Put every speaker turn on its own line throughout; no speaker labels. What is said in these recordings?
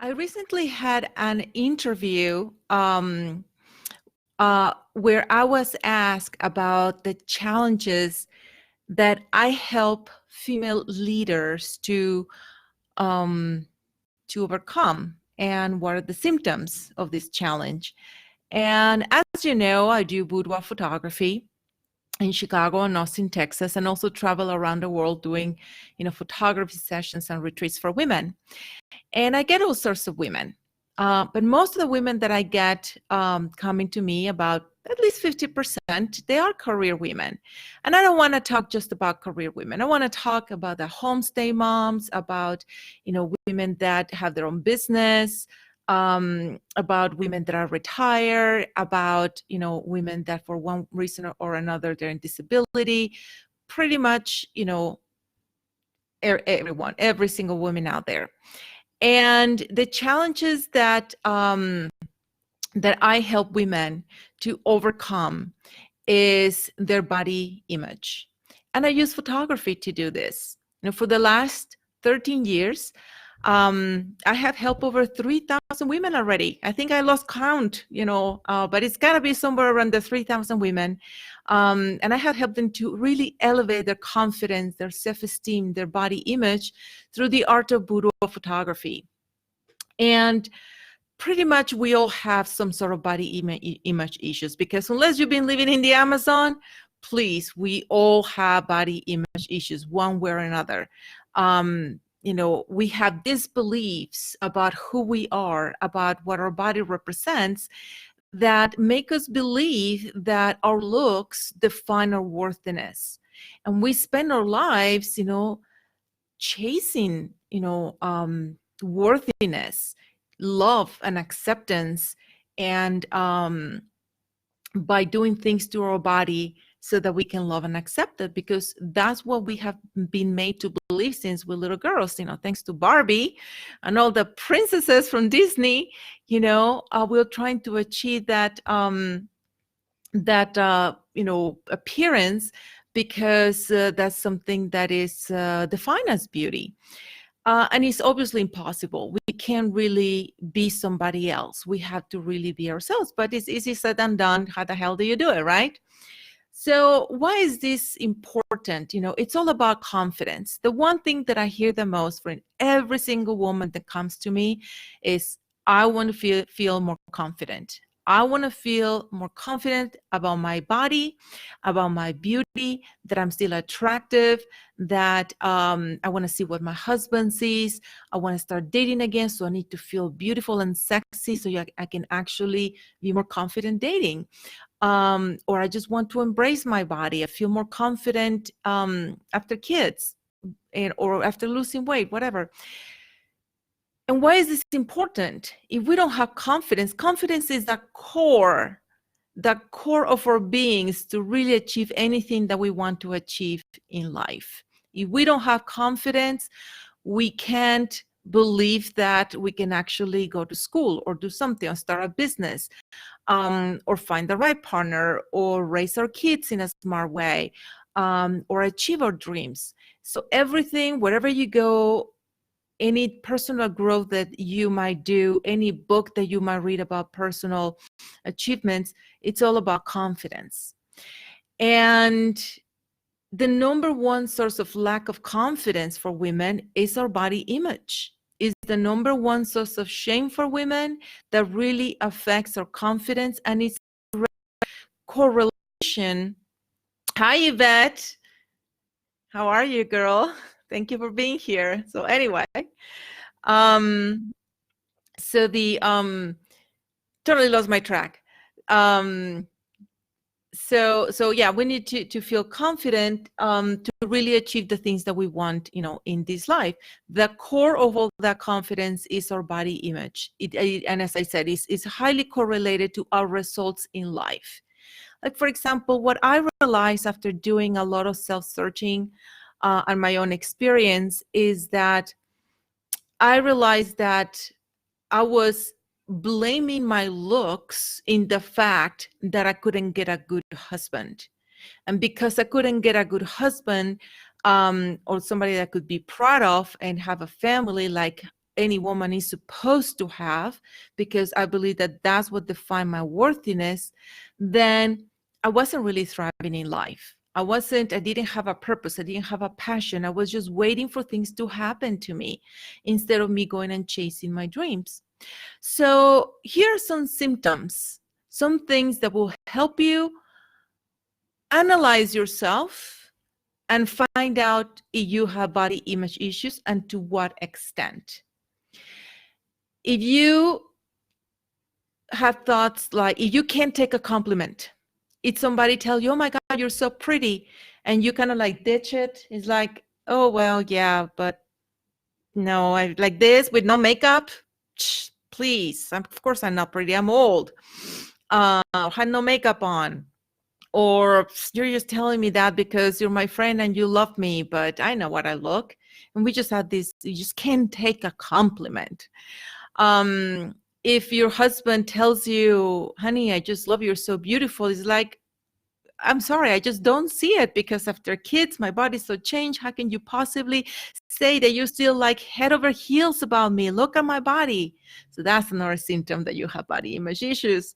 I recently had an interview where I was asked about the challenges that I help female leaders um, to overcome, and what are the symptoms of this challenge. And as you know, I do boudoir photography in Chicago and Austin, Texas, and also travel around the world doing, photography sessions and retreats for women. And I get all sorts of women. But most of the women that I get coming to me, about at least 50%, they are career women. And I don't want to talk just about career women. I want to talk about the homestay moms, about, women that have their own business, about women that are retired, about, women that for one reason or another, they're in disability, pretty much, everyone, every single woman out there. And the challenges that I help women to overcome is their body image. And I use photography to do this. For the last 13 years, I have helped over 3,000 women already. I think I lost count, but it's got to be somewhere around the 3,000 women. And I have helped them to really elevate their confidence, their self-esteem, their body image through the art of boudoir photography. And pretty much we all have some sort of body image issues, because unless you've been living in the Amazon, please, we all have body image issues one way or another. We have these beliefs about who we are, about what our body represents, that make us believe that our looks define our worthiness. And we spend our lives, chasing, worthiness, love, and acceptance, and by doing things to our body so that we can love and accept it, because that's what we have been made to believe since we're little girls. Thanks to Barbie and all the princesses from Disney, we're trying to achieve that appearance, because that's something that is defined as beauty. And it's obviously impossible. We can't really be somebody else. We have to really be ourselves. But it's easy said than done. How the hell do you do it, right? So why is this important? It's all about confidence. The one thing that I hear the most from every single woman that comes to me is, I want to feel more confident. I want to feel more confident about my body, about my beauty, that I'm still attractive, that I want to see what my husband sees. I want to start dating again, so I need to feel beautiful and sexy so I can actually be more confident dating. Or I just want to embrace my body. I feel more confident after kids, or after losing weight, whatever. And why is this important? If we don't have confidence, confidence is the core of our beings to really achieve anything that we want to achieve in life. If we don't have confidence, we can't believe that we can actually go to school or do something, or start a business, or find the right partner, or raise our kids in a smart way, or achieve our dreams. So everything, wherever you go, any personal growth that you might do, any book that you might read about personal achievements, it's all about confidence. And the number one source of lack of confidence for women is our body image. Is the number one source of shame for women that really affects our confidence, and it's a correlation. Hi, Yvette. How are you, girl? Thank you for being here. So anyway, so the totally lost my track. So yeah, we need to feel confident to really achieve the things that we want, in this life. The core of all that confidence is our body image. And as I said, it's highly correlated to our results in life. Like, for example, what I realized after doing a lot of self-searching and my own experience is that I realized that I was blaming my looks in the fact that I couldn't get a good husband. And because I couldn't get a good husband, or somebody that I could be proud of and have a family like any woman is supposed to have, because I believe that that's what defines my worthiness, then I wasn't really thriving in life. I didn't have a purpose. I didn't have a passion. I was just waiting for things to happen to me instead of me going and chasing my dreams. So here are some symptoms, some things that will help you analyze yourself and find out if you have body image issues and to what extent. If you have thoughts like, if you can't take a compliment, if somebody tells you, oh my God, you're so pretty, and you kind of like ditch it, it's like, oh, well, yeah, but no, I like this with no makeup. Please, of course I'm not pretty. I'm old. Had no makeup on. Or you're just telling me that because you're my friend and you love me, but I know what I look. And we just had this, you just can't take a compliment. If your husband tells you, honey, I just love you, you're so beautiful, it's like, I'm sorry, I just don't see it because after kids, my body's so changed. How can you possibly say that you're still like head over heels about me? Look at my body. So that's another symptom that you have body image issues.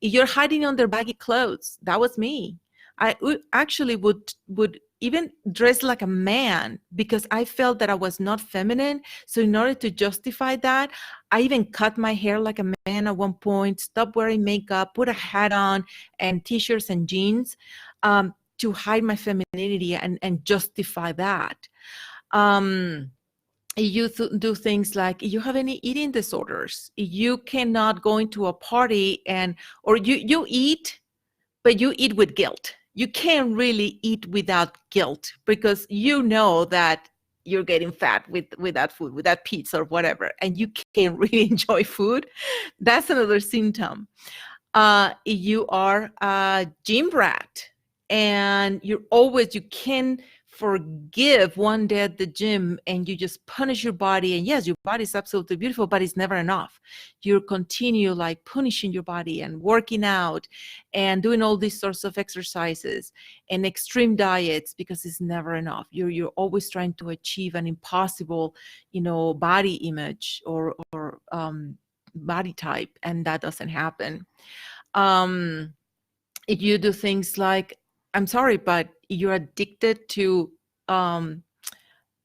If you're hiding under baggy clothes, that was me. I actually would even dress like a man because I felt that I was not feminine. So in order to justify that, I even cut my hair like a man at one point, stopped wearing makeup, put a hat on and t-shirts and jeans to hide my femininity and justify that. You do things like, you have any eating disorders, you cannot go into a party or you eat, but you eat with guilt. You can't really eat without guilt because you know that you're getting fat with that food, with that pizza or whatever, and you can't really enjoy food. That's another symptom. You are a gym rat and you can forgive one day at the gym and you just punish your body, and yes, your body is absolutely beautiful, but it's never enough. You continue like punishing your body and working out and doing all these sorts of exercises and extreme diets because it's never enough. You're always trying to achieve an impossible, body image or body type, and that doesn't happen. If you do things like, I'm sorry, but you're addicted to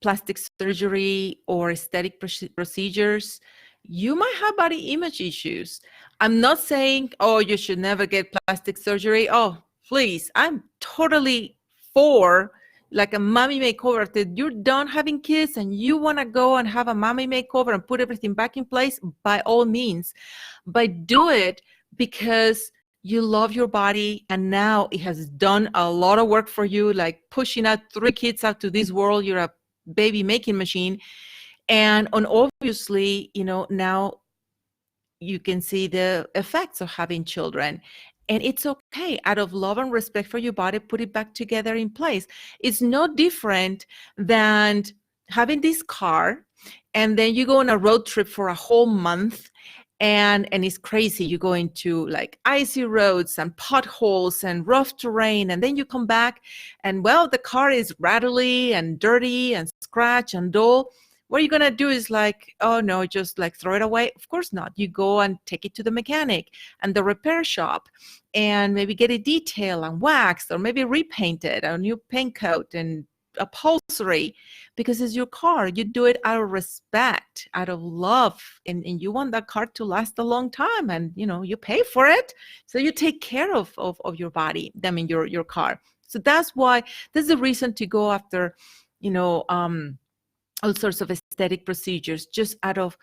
plastic surgery or aesthetic procedures, you might have body image issues. I'm not saying, oh, you should never get plastic surgery. Oh, please, I'm totally for like a mommy makeover. If you're done having kids and you want to go and have a mommy makeover and put everything back in place, by all means, but do it because you love your body and now it has done a lot of work for you, like pushing out 3 kids out to this world. You're a baby making machine. And obviously, now you can see the effects of having children. And it's okay. Out of love and respect for your body, put it back together in place. It's no different than having this car and then you go on a road trip for a whole month and it's crazy. You go into like icy roads and potholes and rough terrain, and then you come back and, well, the car is rattly and dirty and scratched and dull. What you're going to do is like, oh no, just like throw it away? Of course not. You go and take it to the mechanic and the repair shop and maybe get it detailed and waxed or maybe repainted, a new paint coat and upholstery, because it's your car. You do it out of respect, out of love, and you want that car to last a long time, and you pay for it, so you take care of your body, I mean your car. So that's the reason to go after all sorts of aesthetic procedures, just out of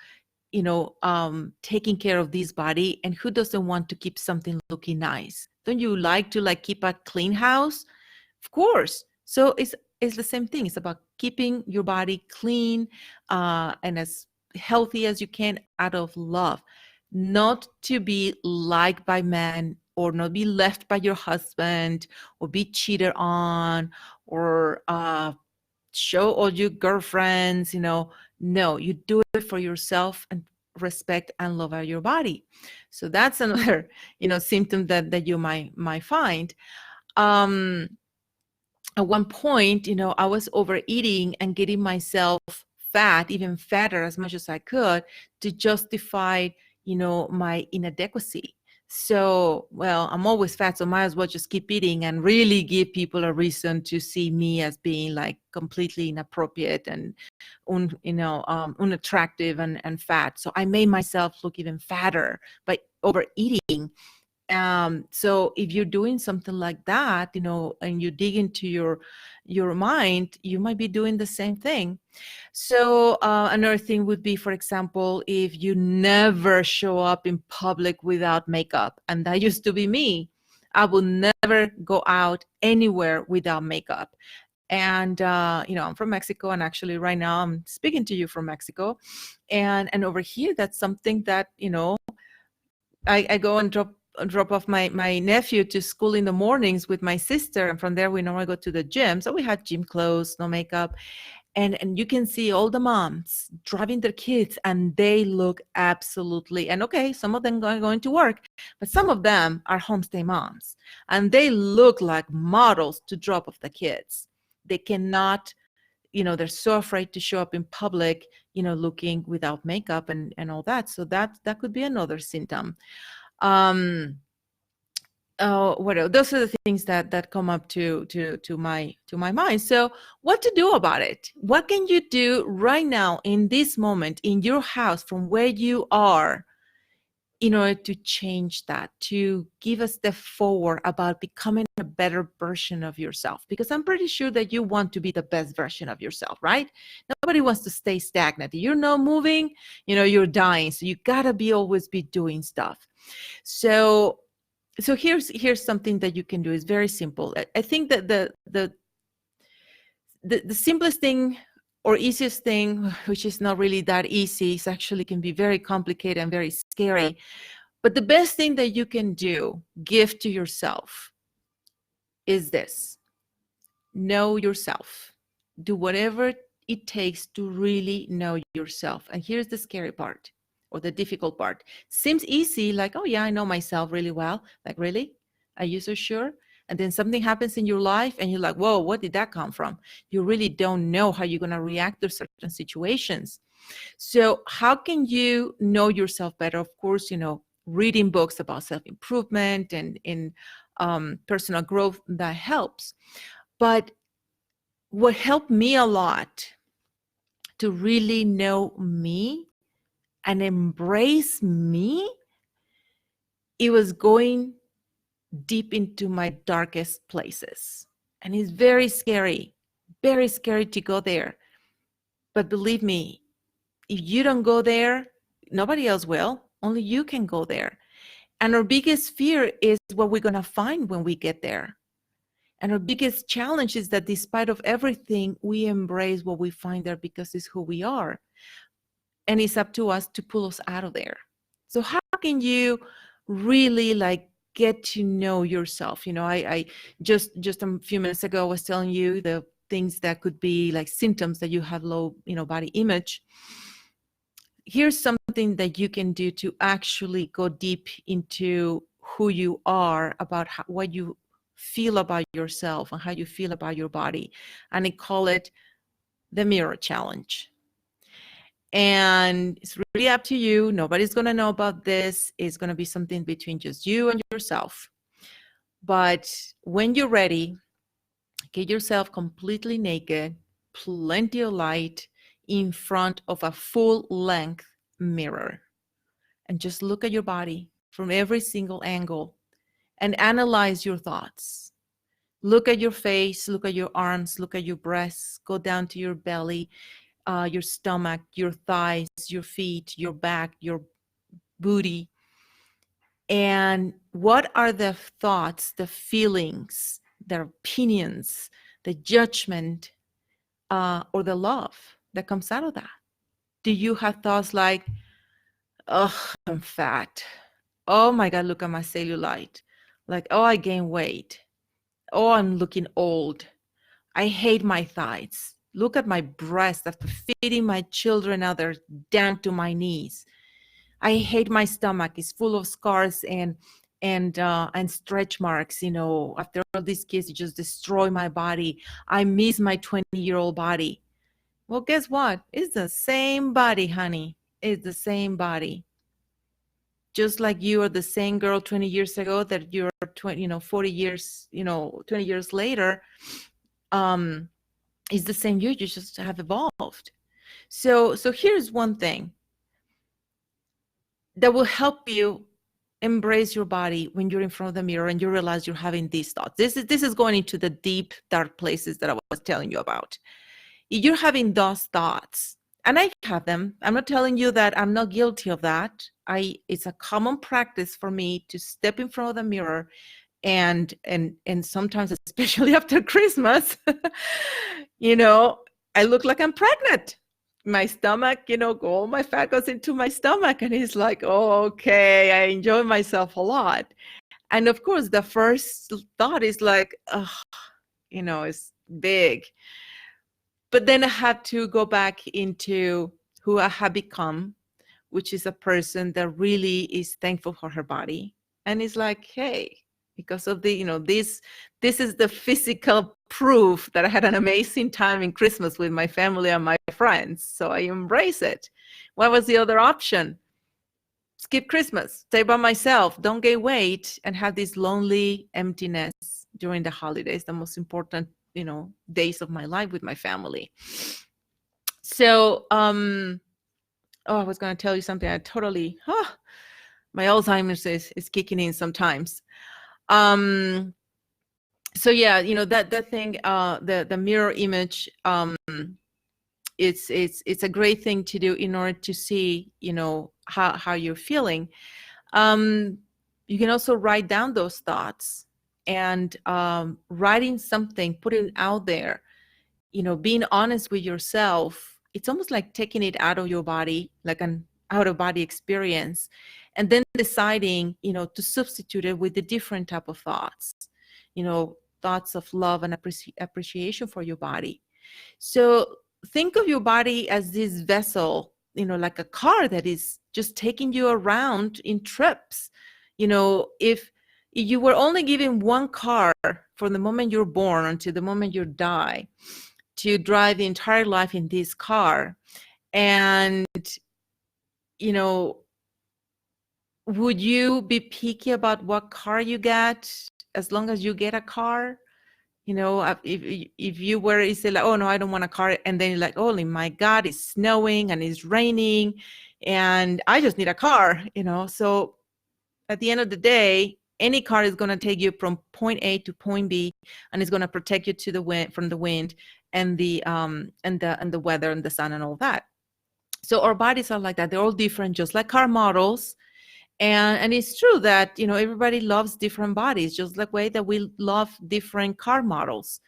taking care of this body. And who doesn't want to keep something looking nice? Don't you like to keep a clean house? Of course. So it's the same thing. It's about keeping your body clean and as healthy as you can out of love, not to be liked by men or not be left by your husband or be cheated on or show all your girlfriends. No, you do it for yourself and respect and love your body. So that's another symptom that you might find. At one point, I was overeating and getting myself fat, even fatter as much as I could, to justify, my inadequacy. So, well, I'm always fat, so might as well just keep eating and really give people a reason to see me as being like completely inappropriate and unattractive and fat. So I made myself look even fatter by overeating. So if you're doing something like that, and you dig into your mind, you might be doing the same thing. So another thing would be, for example, if you never show up in public without makeup, and that used to be me. I would never go out anywhere without makeup. And I'm from Mexico, and actually right now I'm speaking to you from Mexico, and over here that's something that I go and drop off my nephew to school in the mornings with my sister, and from there we normally go to the gym. So we had gym clothes, no makeup, and you can see all the moms driving their kids, and they look absolutely, and okay, some of them are going to work, but some of them are homestay moms, and they look like models to drop off the kids. They cannot, they're so afraid to show up in public, looking without makeup and all that. So that could be another symptom. What else? Those are the things that come up to my mind. So what to do about it? What can you do right now in this moment in your house from where you are in order to change that, to give a step forward about becoming a better version of yourself? Because I'm pretty sure that you want to be the best version of yourself, right? Nobody wants to stay stagnant. You're not moving, you're dying. So you gotta always be doing stuff. So here's something that you can do. It's very simple. I think that the simplest thing or easiest thing, which is not really that easy, is actually can be very complicated and very scary. But the best thing that you can do, give to yourself, is this: know yourself. Do whatever it takes to really know yourself. And here's the scary part, or the difficult part. Seems easy, like, oh yeah, I know myself really well. Like, really? Are you so sure? And then something happens in your life and you're like, whoa, what did that come from? You really don't know how you're going to react to certain situations. So how can you know yourself better? Of course, reading books about self-improvement and in personal growth, that helps. But what helped me a lot to really know me and embrace me, it was going deep into my darkest places. And it's very scary to go there. But believe me, if you don't go there, nobody else will. Only you can go there. And our biggest fear is what we're going to find when we get there. And our biggest challenge is that despite of everything, we embrace what we find there because it's who we are. And it's up to us to pull us out of there. So how can you really get to know yourself? I just a few minutes ago, I was telling you the things that could be like symptoms that you have low, body image. Here's something that you can do to actually go deep into who you are, about what you feel about yourself and how you feel about your body. And I call it the mirror challenge. And it's really up to you. Nobody's going to know about this. It's going to be something between just you and yourself. But when you're ready, get yourself completely naked, plenty of light, in front of a full-length mirror. And just look at your body from every single angle and analyze your thoughts. Look at your face, look at your arms, look at your breasts, go down to your belly, your stomach, your thighs, your feet, your back, your booty. And what are the thoughts, the feelings, the opinions, the judgment, or the love that comes out of that? Do you have thoughts like, oh, I'm fat. Oh my God, look at my cellulite. Like, oh, I gained weight. Oh, I'm looking old. I hate my thighs. Look at my breasts after feeding my children. Now they're down to my knees. I hate my stomach. It's full of scars and stretch marks. After all these kids, you just destroy my body. I miss my 20-year-old body. Well, guess what? It's the same body, honey. It's the same body. Just like you are the same girl 20 years ago that you're 20, 40 years, 20 years later, um, it's the same you just have evolved. So here's one thing that will help you embrace your body when you're in front of the mirror and you realize you're having these thoughts. This is going into the deep, dark places that I was telling you about. You're having those thoughts, and I have them. I'm not telling you that I'm not guilty of that. It's a common practice for me to step in front of the mirror and sometimes, especially after Christmas, I look like I'm pregnant. My stomach, all my fat goes into my stomach, and it's like, oh, okay, I enjoy myself a lot. And of course, the first thought is like, oh, it's big. But then I had to go back into who I have become, which is a person that really is thankful for her body. And it's like, hey, because of the, this is the physical proof that I had an amazing time in Christmas with my family and my friends. So I embrace it. What was the other option? Skip Christmas, stay by myself, don't gain weight, and have this lonely emptiness during the holidays, the most important, days of my life with my family. So, I was going to tell you something. I totally, my Alzheimer's is kicking in sometimes. So yeah, that thing, the mirror image, it's a great thing to do in order to see, how you're feeling. You can also write down those thoughts, and writing something, putting it out there, being honest with yourself. It's almost like taking it out of your body, like an out of body experience, and then deciding, to substitute it with a different type of thoughts, thoughts of love and appreciation for your body. So think of your body as this vessel, like a car that is just taking you around in trips. If you were only given one car from the moment you're born until the moment you die to drive the entire life in this car, and would you be picky about what car you get as long as you get a car? If you were, you say like, oh no, I don't want a car, and then you're like, holy my God, it's snowing and it's raining and I just need a car, so at the end of the day, any car is going to take you from point A to point B, and it's going to protect you to the wind, from the wind and the weather and the sun and all that. So our bodies are like that. They're all different, just like car models. And it's true that, everybody loves different bodies, just like the way that we love different car models.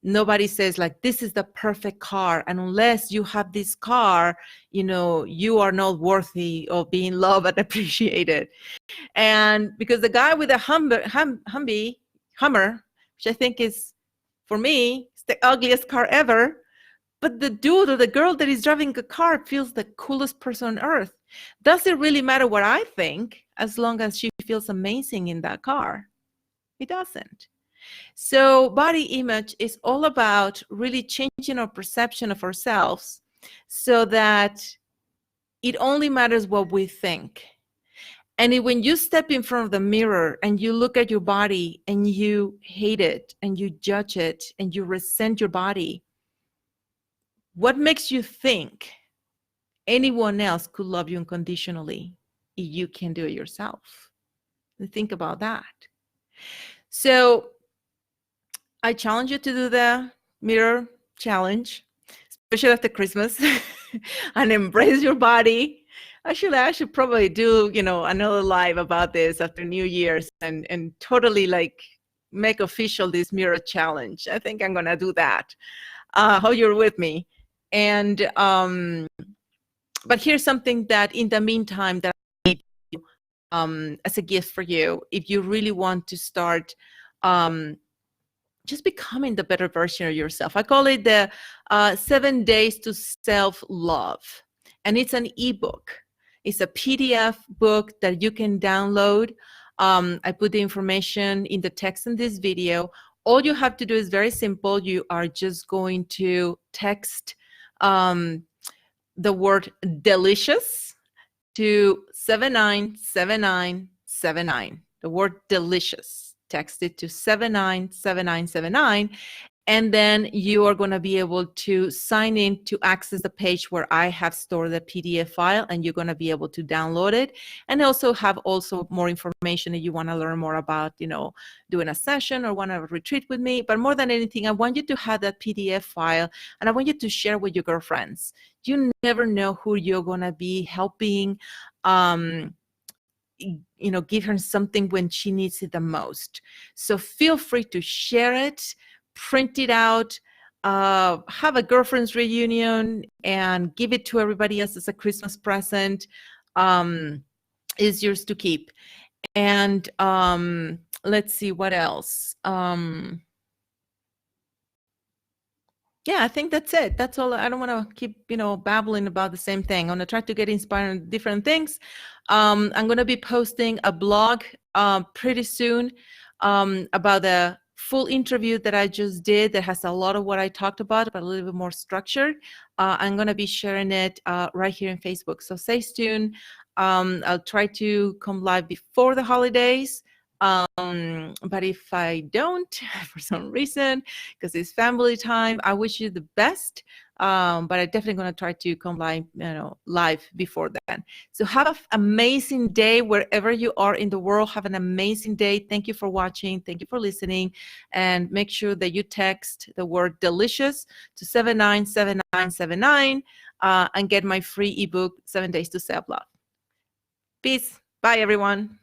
Nobody says like, this is the perfect car, and unless you have this car, you are not worthy of being loved and appreciated. And because the guy with a Hummer, which I think is, for me, it's the ugliest car ever, but the dude or the girl that is driving a car feels the coolest person on earth. Does it really matter what I think, as long as she feels amazing in that car? It doesn't. So body image is all about really changing our perception of ourselves so that it only matters what we think. And when you step in front of the mirror and you look at your body and you hate it and you judge it and you resent your body, what makes you think anyone else could love you unconditionally if you can do it yourself? And think about that. So I challenge you to do the mirror challenge, especially after Christmas, and embrace your body. Actually, I should probably do, another live about this after New Year's and totally like make official this mirror challenge. I think I'm going to do that. Hope you're with me. And, but here's something that in the meantime that I need as a gift for you, if you really want to start just becoming the better version of yourself. I call it the 7 Days to Self-Love. And it's an ebook. It's a PDF book that you can download. I put the information in the text in this video, All you have to do is very simple. You are just going to text the word delicious to 797979. The word delicious. Text it to 797979. And then you are going to be able to sign in to access the page where I have stored the PDF file, and you're going to be able to download it, and also have also more information if you want to learn more about, doing a session or want to retreat with me. But more than anything, I want you to have that PDF file, and I want you to share with your girlfriends. You never know who you're going to be helping, give her something when she needs it the most. So feel free to share it, print it out, have a girlfriend's reunion, and give it to everybody else as a Christmas present. Is yours to keep. And let's see what else. Yeah, I think that's it. That's all. I don't want to keep, babbling about the same thing. I'm going to try to get inspired on different things. I'm going to be posting a blog pretty soon about the full interview that I just did that has a lot of what I talked about, but a little bit more structured. I'm going to be sharing it right here in Facebook. So stay tuned. I'll try to come live before the holidays. But if I don't, for some reason, because it's family time, I wish you the best. But I'm definitely going to try to come live before then. So have an amazing day wherever you are in the world. Have an amazing day. Thank you for watching. Thank you for listening. And make sure that you text the word delicious to 797979 and get my free ebook, 7 Days to Self-Love. Peace. Bye, everyone.